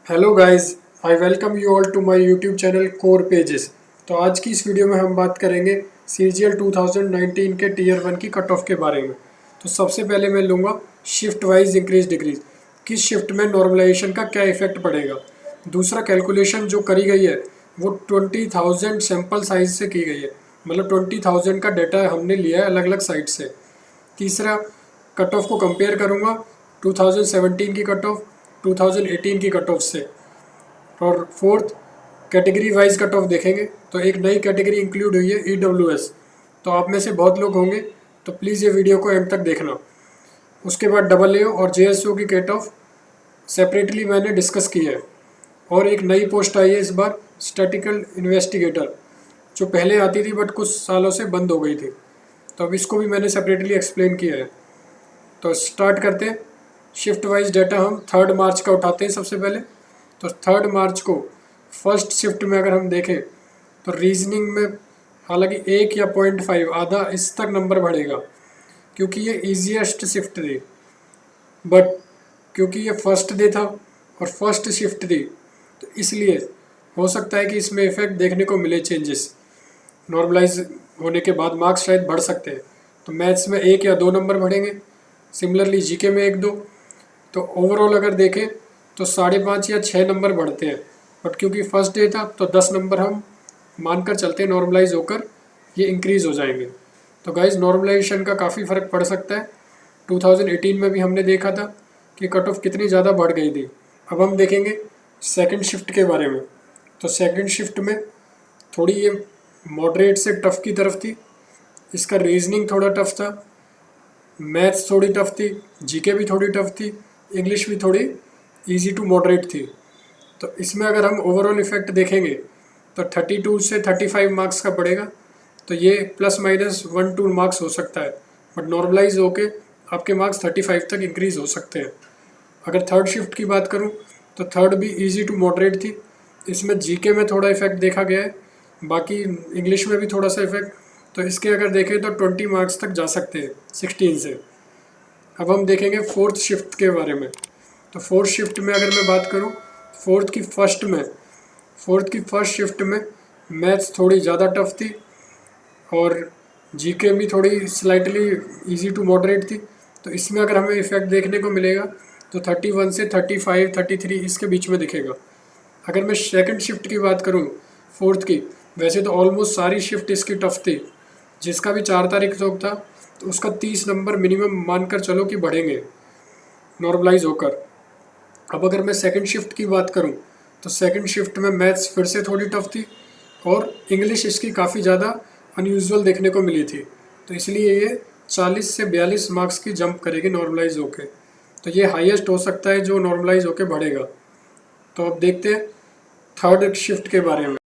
Hello guys, I welcome you all to my YouTube channel core pages. तो आज की इस वीडियो में हम बात करेंगे सीजीएल 2019 के टीयर 1 की कट ऑफ के बारे में। तो सबसे पहले मैं लूँगा शिफ्ट वाइज इंक्रीज डिक्रीज, किस शिफ्ट में नॉर्मलाइजेशन का क्या इफेक्ट पड़ेगा। दूसरा, कैलकुलेशन जो करी गई है वो 20,000 सैम्पल साइज से की गई है, मतलब 20,000 का डाटा हमने लिया है अलग अलग साइट से। तीसरा, कट ऑफ को कंपेयर करूँगा 2017 की कट ऑफ 2018 की कट ऑफ से। और fourth, category wise cut off देखेंगे तो एक नई कैटेगरी इंक्लूड हुई है EWS। तो आप में से बहुत लोग होंगे, तो प्लीज़ ये वीडियो को एंड तक देखना। उसके बाद AA और JSO की कट ऑफ सेपरेटली मैंने डिस्कस की है। और एक नई पोस्ट आई है इस बार, स्टैटिकल इन्वेस्टिगेटर, जो पहले आती थी बट कुछ सालों से बंद हो गई थी। तो अब इसको भी मैंने सेपरेटली एक्सप्लेन किया है। तो स्टार्ट करते हैं। शिफ्ट वाइज डाटा हम 3 मार्च का उठाते हैं सबसे पहले। तो 3 मार्च को फर्स्ट शिफ्ट में अगर हम देखें तो रीजनिंग में हालांकि 1 या 0.5 आधा इस तक नंबर बढ़ेगा, क्योंकि ये ईजीएस्ट शिफ्ट थी। बट क्योंकि ये फर्स्ट डे था और फर्स्ट शिफ्ट थी, तो इसलिए हो सकता है कि इसमें इफेक्ट देखने को मिले चेंजेस। नॉर्मलाइज होने के बाद मार्क्स शायद बढ़ सकते हैं। तो मैथ्स में 1 या 2 नंबर बढ़ेंगे, सिमिलरली जीके में 1-2। तो ओवरऑल अगर देखें तो 5.5 या 6 नंबर बढ़ते हैं। बट क्योंकि फर्स्ट डे था तो 10 नंबर हम मानकर चलते हैं नॉर्मलाइज होकर ये इंक्रीज़ हो जाएंगे। तो गाइज, नॉर्मलाइजेशन का काफ़ी फ़र्क पड़ सकता है। 2018 में भी हमने देखा था कि कट ऑफ कितनी ज़्यादा बढ़ गई थी। अब हम देखेंगे सेकंड शिफ्ट के बारे में। तो सेकंड शिफ्ट में थोड़ी ये मॉडरेट से टफ़ की तरफ थी। इसका रीजनिंग थोड़ा टफ था, मैथ्स थोड़ी टफ थी, जीके भी थोड़ी टफ थी, इंग्लिश भी थोड़ी इजी टू मॉडरेट थी। तो इसमें अगर हम ओवरऑल इफेक्ट देखेंगे तो 32 से 35 मार्क्स का पड़ेगा। तो ये ±1-2 मार्क्स हो सकता है, बट नॉर्मलाइज होके आपके मार्क्स 35 तक इंक्रीज़ हो सकते हैं। अगर थर्ड शिफ्ट की बात करूं तो थर्ड भी इजी टू मॉडरेट थी। इसमें जीके में थोड़ा इफेक्ट देखा गया है, बाकी इंग्लिश में भी थोड़ा सा इफेक्ट। तो इसके अगर देखें तो 20 मार्क्स तक जा सकते हैं 16 से। अब हम देखेंगे फोर्थ शिफ्ट के बारे में। तो फोर्थ शिफ्ट में अगर मैं बात करूं, फोर्थ की फर्स्ट शिफ्ट में मैथ्स थोड़ी ज़्यादा टफ थी और जीके भी थोड़ी स्लाइटली इजी टू मॉडरेट थी। तो इसमें अगर हमें इफेक्ट देखने को मिलेगा तो 31 से 35 33 इसके बीच में दिखेगा। अगर मैं सेकंड शिफ्ट की बात करूं फोर्थ की, वैसे तो ऑलमोस्ट सारी शिफ्ट इसकी टफ थी। जिसका भी 4 तारीख तक था तो उसका 30 नंबर मिनिमम मानकर चलो कि बढ़ेंगे नॉर्मलाइज होकर। अब अगर मैं सेकंड शिफ्ट की बात करूं तो सेकंड शिफ्ट में मैथ्स फिर से थोड़ी टफ थी और इंग्लिश इसकी काफ़ी ज़्यादा अनयूजुअल देखने को मिली थी। तो इसलिए ये 40 से 42 मार्क्स की जंप करेगी नॉर्मलाइज होके। तो ये हाईएस्ट हो सकता है जो नॉर्मलाइज होके बढ़ेगा। तो अब देखते हैं थर्ड शिफ्ट के बारे में।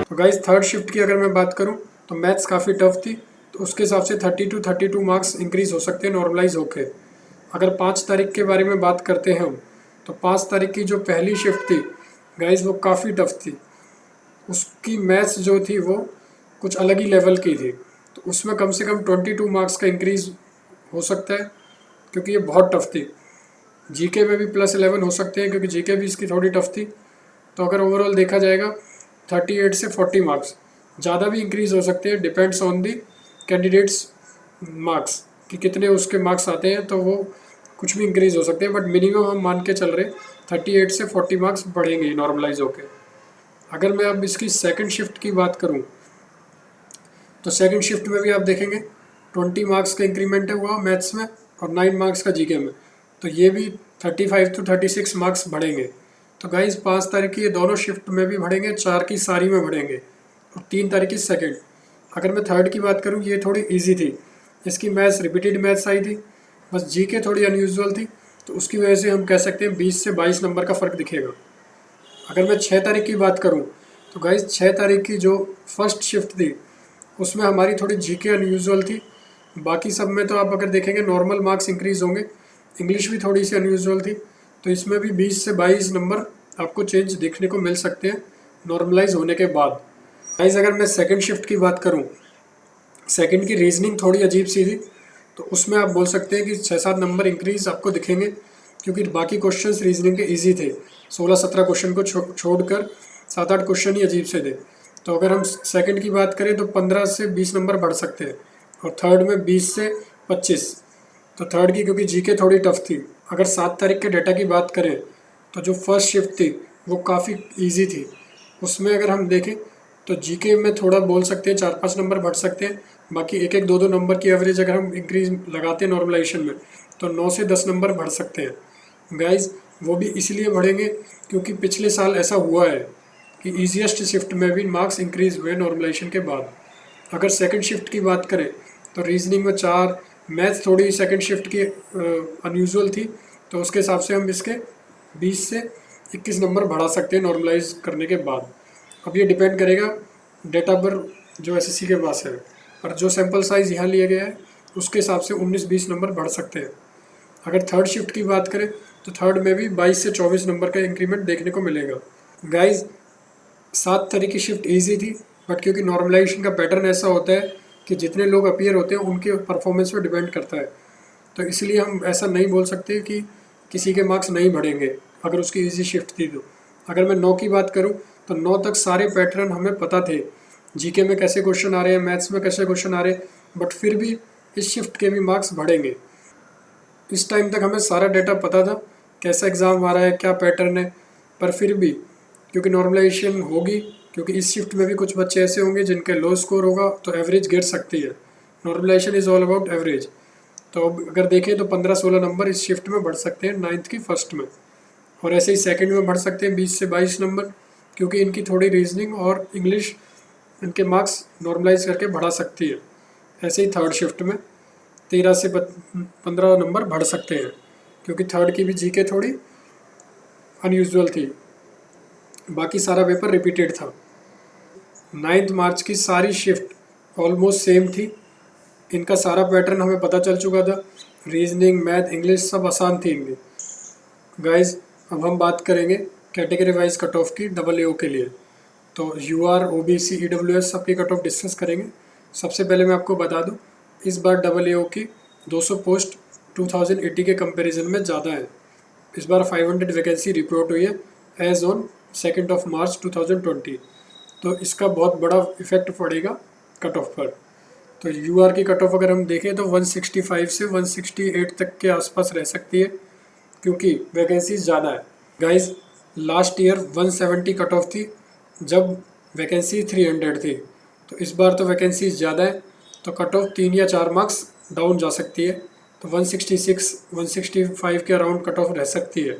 तो गाइज, थर्ड शिफ्ट की अगर मैं बात करूं तो मैथ्स काफ़ी टफ थी, तो उसके हिसाब से 32 मार्क्स इंक्रीज़ हो सकते हैं नॉर्मलाइज होके। अगर 5 तारीख के बारे में बात करते हैं हम, तो 5 तारीख की जो पहली शिफ्ट थी गाइज वो काफ़ी टफ थी। उसकी मैथ्स जो थी वो कुछ अलग ही लेवल की थी। तो उसमें कम से कम 22 मार्क्स का इंक्रीज़ हो सकता है, क्योंकि ये बहुत टफ थी। जीके में भी +11 हो सकते हैं, क्योंकि जीके भी इसकी थोड़ी टफ थी। तो अगर ओवरऑल देखा जाएगा 38 से 40 मार्क्स ज़्यादा भी इंक्रीज़ हो सकते हैं, depends on the candidates marks कि कितने उसके मार्क्स आते हैं, तो वो कुछ भी इंक्रीज़ हो सकते हैं। बट मिनिमम हम मान के चल रहे 38 से 40 मार्क्स बढ़ेंगे नॉर्मलाइज होके। अगर मैं अब इसकी सेकंड शिफ्ट की बात करूं तो सेकंड शिफ्ट में भी आप देखेंगे 20 मार्क्स का इंक्रीमेंट हुआ मैथ्स में और 9 मार्क्स का जीके में। तो ये भी 35 to 36 मार्क्स बढ़ेंगे। तो गाइज, 5 तारीख की ये दोनों शिफ्ट में भी बढ़ेंगे, 4 की सारी में बढ़ेंगे और 3 तारीख की सेकंड। अगर मैं थर्ड की बात करूँ, ये थोड़ी ईजी थी। इसकी मैथ्स रिपीटेड मैथ्स आई थी, बस जीके थोड़ी अनयूजुअल थी, तो उसकी वजह से हम कह सकते हैं 20 से 22 नंबर का फ़र्क दिखेगा। अगर मैं 6 तारीख की बात करूं तो गाइज, 6 तारीख की जो फर्स्ट शिफ्ट थी उसमें हमारी थोड़ी जीके अनयूजुअल थी। बाकी सब में तो आप अगर देखेंगे नॉर्मल मार्क्स इंक्रीज़ होंगे। इंग्लिश भी थोड़ी सी अनयूजुअल थी, तो इसमें भी 20 से 22 नंबर आपको चेंज देखने को मिल सकते हैं नॉर्मलाइज होने के बाद। गाइज, अगर मैं सेकंड शिफ्ट की बात करूं, सेकंड की रीजनिंग थोड़ी अजीब सी थी। तो उसमें आप बोल सकते हैं कि 6-7 नंबर इंक्रीज आपको दिखेंगे, क्योंकि बाकी क्वेश्चंस रीजनिंग के इजी थे। 16-17 क्वेश्चन को छोड़कर 7-8 क्वेश्चन ही अजीब से थे। तो अगर हम सेकंड की बात करें तो 15 से 20 नंबर बढ़ सकते हैं, और थर्ड में 20 से 25। तो थर्ड की क्योंकि जीके थोड़ी टफ थी। अगर 7 तारीख के डेटा की बात करें तो जो फर्स्ट शिफ्ट थी वो काफ़ी इजी थी। उसमें अगर हम देखें तो जीके में थोड़ा बोल सकते हैं 4-5 नंबर बढ़ सकते हैं। बाकी 1-1, 2-2 नंबर की एवरेज अगर हम इंक्रीज लगाते हैं नॉर्मलाइजेशन में तो 9 से 10 नंबर बढ़ सकते हैं गाइज। वो भी इसलिए बढ़ेंगे क्योंकि पिछले साल ऐसा हुआ है कि ईजीएस्ट शिफ्ट में भी मार्क्स इंक्रीज हुए नॉर्मलाइजेशन के बाद। अगर सेकंड शिफ्ट की बात करें तो रीजनिंग में 4, मैथ्स थोड़ी सेकंड शिफ्ट की अनयूजुअल थी, तो उसके हिसाब से हम इसके 20 से 21 नंबर बढ़ा सकते हैं नॉर्मलाइज करने के बाद। अब ये डिपेंड करेगा डेटा पर जो एसएससी के पास है, और जो सैम्पल साइज़ यहाँ लिया गया है उसके हिसाब से 19-20 नंबर बढ़ सकते हैं। अगर थर्ड शिफ्ट की बात करें तो थर्ड में भी 22 से 24 नंबर का इंक्रीमेंट देखने को मिलेगा गाइज। 7 तारीख की शिफ्ट ईजी थी, बट क्योंकि नॉर्मलाइजेशन का पैटर्न ऐसा होता है कि जितने लोग अपीयर होते हैं उनके परफॉर्मेंस पर डिपेंड करता है, तो इसलिए हम ऐसा नहीं बोल सकते कि किसी के मार्क्स नहीं बढ़ेंगे अगर उसकी इजी शिफ्ट थी तो। अगर मैं 9 की बात करूं तो 9 तक सारे पैटर्न हमें पता थे, जीके में कैसे क्वेश्चन आ रहे हैं, मैथ्स में कैसे क्वेश्चन आ रहे हैं, बट फिर भी इस शिफ्ट के भी मार्क्स बढ़ेंगे। इस टाइम तक हमें सारा डेटा पता था कैसा एग्ज़ाम आ रहा है, क्या पैटर्न है, पर फिर भी क्योंकि नॉर्मलाइजेशन होगी, क्योंकि इस शिफ्ट में भी कुछ बच्चे ऐसे होंगे जिनके लो स्कोर होगा तो एवरेज गिर सकती है। Normalization is all about average. तो अब अगर देखें तो 15-16 नंबर इस शिफ्ट में बढ़ सकते हैं 9th की फर्स्ट में, और ऐसे ही सेकंड में बढ़ सकते हैं 20 से 22 नंबर, क्योंकि इनकी थोड़ी रीजनिंग और इंग्लिश इनके मार्क्स नॉर्मलाइज करके बढ़ा सकती है। ऐसे ही थर्ड शिफ्ट में 13 से 15 नंबर बढ़ सकते हैं, क्योंकि थर्ड की भी जीके थोड़ी अनयूजुअल थी, बाकी सारा पेपर रिपीटेड था। 9 मार्च की सारी शिफ्ट ऑलमोस्ट सेम थी, इनका सारा पैटर्न हमें पता चल चुका था। रीजनिंग, मैथ, इंग्लिश सब आसान थी इनकी गाइज। अब हम बात करेंगे कैटेगरी वाइज कट ऑफ की डबल एओ के लिए। तो यूआर, ओबीसी, ईडब्ल्यूएस सबकी कट ऑफ डिस्कस करेंगे। सबसे पहले मैं आपको बता दूं, इस बार डबल एओ की 200 पोस्ट 2080 के कंपैरिजन में ज़्यादा है। इस बार 500 वैकेंसी रिपोर्ट हुई है एज ऑन 2 मार्च 2020। तो इसका बहुत बड़ा इफेक्ट पड़ेगा कट ऑफ पर। तो यूआर की कट ऑफ अगर हम देखें तो 165 से 168 तक के आसपास रह सकती है, क्योंकि वैकेंसीज ज़्यादा है guys. Last year 170 cut off थी जब वैकेंसी 300 थी, तो इस बार तो वैकेंसीज ज़्यादा है, तो कट ऑफ 3 या 4 मार्क्स डाउन जा सकती है। तो 166, 165 के अराउंड कट ऑफ रह सकती है।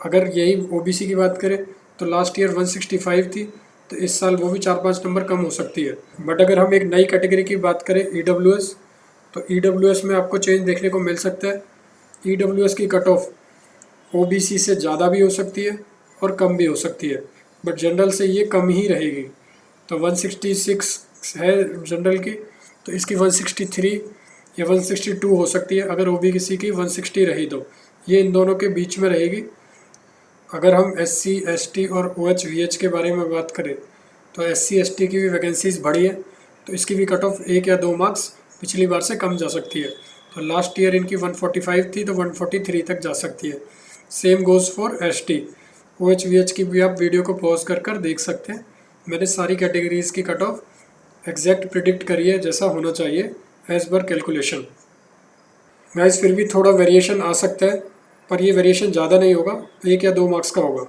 अगर यही ओबीसी की बात करें तो लास्ट ईयर 165 थी, तो इस साल वो भी 4-5 नंबर कम हो सकती है। बट अगर हम एक नई कैटेगरी की बात करें ईडब्ल्यूएस, तो ईडब्ल्यूएस में आपको चेंज देखने को मिल सकता है। ईडब्ल्यूएस की कट ऑफ ओबीसी से ज़्यादा भी हो सकती है और कम भी हो सकती है, बट जनरल से ये कम ही रहेगी। तो 166 है जनरल की, तो इसकी 163 या 162 हो सकती है अगर ओबीसी की 160 रही तो। ये इन दोनों के बीच में रहेगी। अगर हम एससी, एसटी और ओएच, वीएच के बारे में बात करें तो एससी, एसटी की भी वैकेंसीज बढ़ी है, तो इसकी भी कट ऑफ 1 या 2 मार्क्स पिछली बार से कम जा सकती है। तो लास्ट ईयर इनकी 145 थी तो 143 तक जा सकती है। Same goes for ST. OH, VH की भी आप वीडियो को पॉज कर देख सकते हैं। मैंने सारी कैटेगरीज़ की कट ऑफ एग्जैक्ट प्रिडिक्ट करी है जैसा होना चाहिए एज पर कैलकुलेशन। गाइस फिर भी थोड़ा वेरिएशन आ सकता है, पर ये वेरिएशन ज़्यादा नहीं होगा, 1 या 2 मार्क्स का होगा।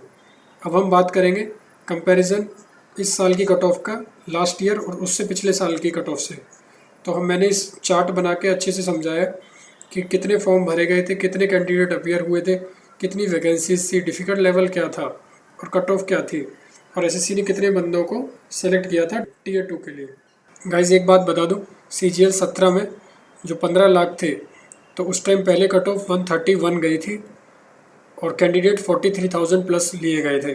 अब हम बात करेंगे कंपैरिजन इस साल की कट ऑफ का लास्ट ईयर और उससे पिछले साल की कट ऑफ से। तो मैंने इस चार्ट बना के अच्छे से समझाया कि कितने फॉर्म भरे गए थे, कितने कैंडिडेट अपीयर हुए थे, कितनी वैकेंसीज थी, डिफ़िकल्ट लेवल क्या था और कट ऑफ क्या थी, और एसएससी ने कितने बंदों को सेलेक्ट किया था टीयर 2 के लिए। गाइज एक बात बता दूँ, CGL 17 में जो 15 लाख थे तो उस टाइम पहले कट ऑफ 131 गई थी और कैंडिडेट 43,000 प्लस लिए गए थे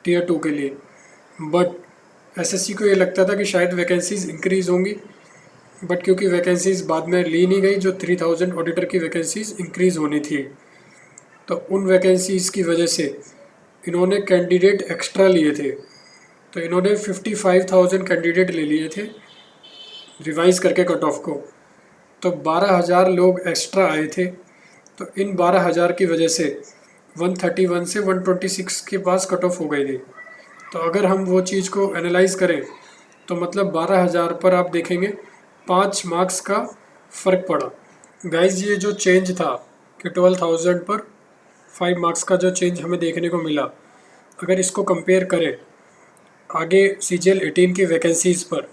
टीयर 2 के लिए। बट एसएससी को ये लगता था कि शायद वैकेंसीज इंक्रीज़ होंगी, बट क्योंकि वैकेंसीज बाद में ली नहीं गई, जो 3000 ऑडिटर की वैकेंसीज इंक्रीज़ होनी थी, तो उन वैकेंसीज़ की वजह से इन्होंने कैंडिडेट एक्स्ट्रा लिए थे। तो इन्होंने 55,000 कैंडिडेट ले लिए थे रिवाइज़ करके कट ऑफ को। तो 12,000 लोग एक्स्ट्रा आए थे। तो इन 12,000 की वजह से 131 से 126 के पास कट ऑफ हो गई थी। तो अगर हम वो चीज़ को एनालाइज करें तो मतलब 12,000 पर आप देखेंगे 5 मार्क्स का फ़र्क पड़ा। गाइज ये जो चेंज था कि 12,000 पर 5 मार्क्स का जो चेंज हमें देखने को मिला, अगर इसको कंपेयर करें आगे CGL 18 की वैकेंसीज़ पर,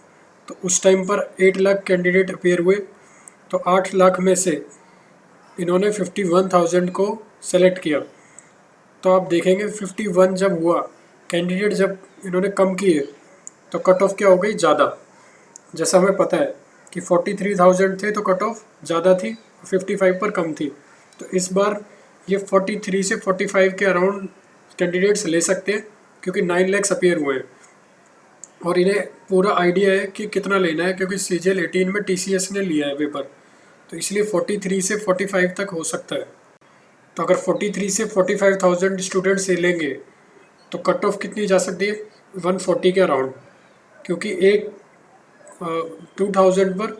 तो उस टाइम पर 8 लाख कैंडिडेट अपेयर हुए। तो 8 लाख में से इन्होंने 51,000 को सेलेक्ट किया। तो आप देखेंगे 51 जब हुआ कैंडिडेट, जब इन्होंने कम किए तो कट ऑफ क्या हो गई, ज़्यादा। जैसा हमें पता है कि 43,000 थे तो कट ऑफ ज़्यादा थी, 55 पर कम थी। तो इस बार ये 43 से 45 के अराउंड कैंडिडेट्स ले सकते हैं, क्योंकि 9 लाख अपेयर हुए हैं और इन्हें पूरा आइडिया है कि कितना लेना है, क्योंकि CGL 18 में TCS ने लिया है पेपर। तो इसलिए 43 से 45 तक हो सकता है। तो अगर 43 से 45,000 स्टूडेंट्स लेंगे तो कट ऑफ कितनी जा सकती है, 140 के अराउंड, क्योंकि एक 2000 पर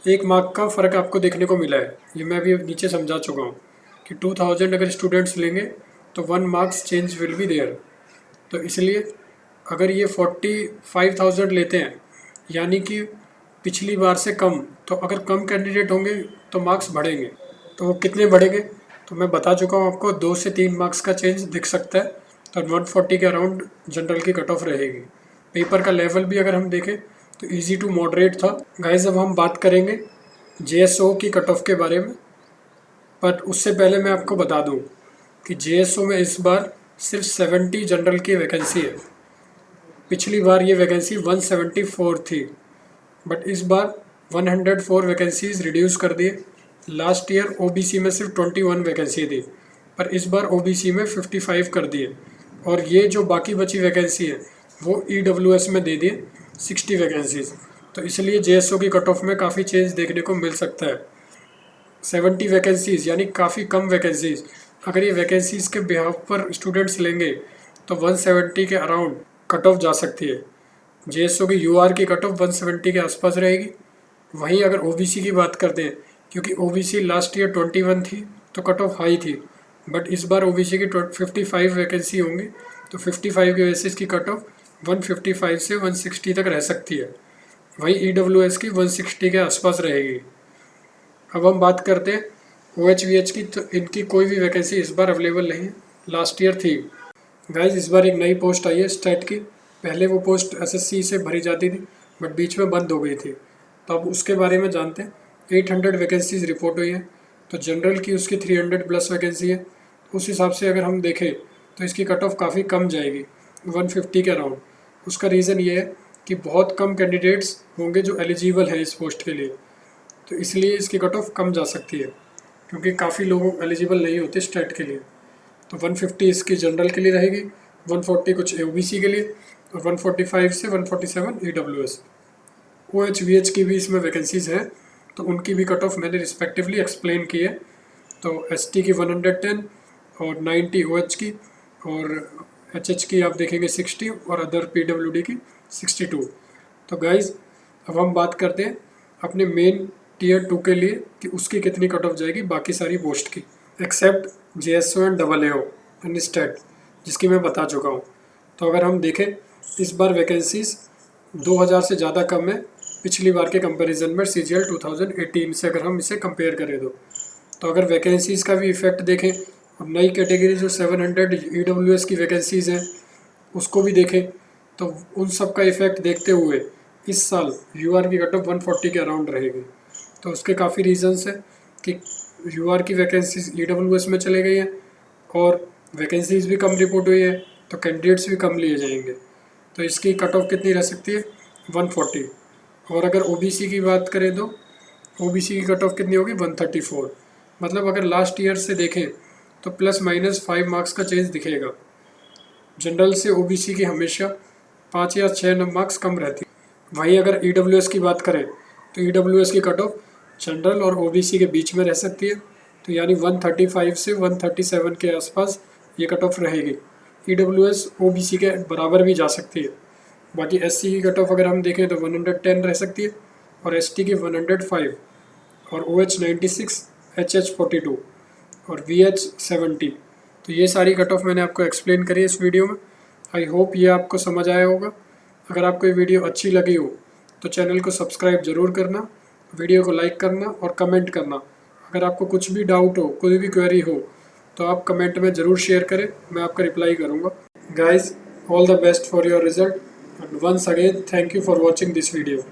1 मार्क का फ़र्क आपको देखने को मिला है। ये मैं अभी नीचे समझा चुका हूँ कि 2000 अगर स्टूडेंट्स लेंगे तो 1 marks change will be there. तो इसलिए अगर ये 45,000 लेते हैं, यानी कि पिछली बार से कम, तो अगर कम कैंडिडेट होंगे तो मार्क्स बढ़ेंगे। तो वो कितने बढ़ेंगे, तो मैं बता चुका हूँ आपको, 2 से 3 मार्क्स का चेंज दिख सकता है। तो 140 के अराउंड जनरल की कट ऑफ रहेगी। पेपर का लेवल भी अगर हम देखें तो इजी टू मॉडरेट था। गाइस अब हम बात करेंगे JSO की कट ऑफ के बारे में, पर उससे पहले मैं आपको बता दूं कि JSO में इस बार सिर्फ 70 जनरल की वैकेंसी है। पिछली बार ये वैकेंसी 174 थी, बट इस बार 104 वैकेंसीज रिड्यूस कर दिए। लास्ट ईयर OBC में सिर्फ 21 वैकेंसी थी, पर इस बार OBC में 55 कर दिए। और ये जो बाकी बची वैकेंसी है वो EWS में दे दिए 60 वैकेंसीज। तो इसलिए JSO की कट ऑफ में काफ़ी चेंज देखने को मिल सकता है। 70 वैकेंसीज़ यानी काफ़ी कम वैकेंसीज़, अगर ये वैकेंसीज़ के बिहाफ पर स्टूडेंट्स लेंगे तो 170 के अराउंड कट ऑफ जा सकती है। JSO की UR की कट ऑफ 170 के आसपास रहेगी। वहीं अगर OBC की बात करते हैं, क्योंकि OBC लास्ट ईयर 21 थी तो कट ऑफ हाई थी, बट इस बार OBC की 55 वैकेंसी होंगी, तो 55 के बेसिस की कट ऑफ 155 से 160 तक रह सकती है। वहीं EWS की 160 के आसपास रहेगी। अब हम बात करते हैं OHVH की, तो इनकी कोई भी वैकेंसी इस बार अवेलेबल नहीं है, लास्ट ईयर थी। गाइज इस बार एक नई पोस्ट आई है स्टेट की। पहले वो पोस्ट SSC से भरी जाती थी, बट बीच में बंद हो गई थी। तो अब उसके बारे में जानते हैं। 800 वैकेंसीज रिपोर्ट हुई हैं, तो जनरल की उसकी 300 प्लस वैकेंसी है। उस हिसाब से अगर हम देखें तो इसकी कट ऑफ काफ़ी कम जाएगी, 150 के अराउंड। उसका रीज़न ये है कि बहुत कम कैंडिडेट्स होंगे जो एलिजिबल हैं इस पोस्ट के लिए, तो इसलिए इसकी कट ऑफ कम जा सकती है, क्योंकि काफ़ी लोग एलिजिबल नहीं होते स्टेट के लिए। तो 150 इसकी जनरल के लिए रहेगी, 140 कुछ OBC के लिए, और 145 से 147 EWS। OHVH की भी इसमें वैकेंसीज़ हैं, तो उनकी भी कट ऑफ मैंने रिस्पेक्टिवली एक्सप्लेन की है। तो ST की 110 और 90 OH की, और HH की आप देखेंगे 60 और अदर PWD की 62। तो गाइज़ अब हम बात करते हैं अपने मेन टीयर 2 के लिए कि उसकी कितनी कट ऑफ जाएगी बाकी सारी पोस्ट की, except JSO and AAO and state, जिसकी मैं बता चुका हूँ। तो अगर हम देखें इस बार वैकेंसीज़ 2000 से ज़्यादा कम है पिछली बार के कंपैरिजन में, CGL 2018 से अगर हम इसे कंपेयर करें तो अगर वैकेंसीज़ का भी इफ़ेक्ट देखें और नई कैटेगरी जो 700 EWS की वैकेंसीज़ हैं उसको भी देखें, तो उन सब का इफ़ेक्ट देखते हुए इस साल UR की कट ऑफ 140 के अराउंड रहेगी। तो उसके काफ़ी रीजंस हैं कि UR की वैकेंसीज EWS में चले गई हैं और वैकेंसीज भी कम रिपोर्ट हुई है, तो कैंडिडेट्स भी कम लिए जाएंगे। तो इसकी कट ऑफ कितनी रह सकती है, 140। और अगर OBC की बात करें तो OBC की कट ऑफ कितनी होगी, 134। मतलब अगर लास्ट ईयर से देखें तो ±5 मार्क्स का चेंज दिखेगा। जनरल से OBC की हमेशा 5 या 6 मार्क्स कम रहती है। वहीं अगर EWS की बात करें तो EWS की कट ऑफ जनरल और OBC के बीच में रह सकती है, तो यानी 135 से 137 के आसपास ये कट ऑफ रहेगी। EWS OBC के बराबर भी जा सकती है। बाकी SC की कट ऑफ अगर हम देखें तो 110 रह सकती है और ST की 105 और OH96, HH42 और VH70। तो ये सारी कट ऑफ मैंने आपको एक्सप्लेन करी है इस वीडियो में। आई होप ये आपको समझ आया होगा। अगर आपको ये वीडियो अच्छी लगी हो तो चैनल को सब्सक्राइब ज़रूर करना, वीडियो को लाइक करना और कमेंट करना। अगर आपको कुछ भी डाउट हो, कोई भी क्वेरी हो तो आप कमेंट में ज़रूर शेयर करें, मैं आपका रिप्लाई करूँगा। Guys, all the best for your result and once again thank you for watching this video.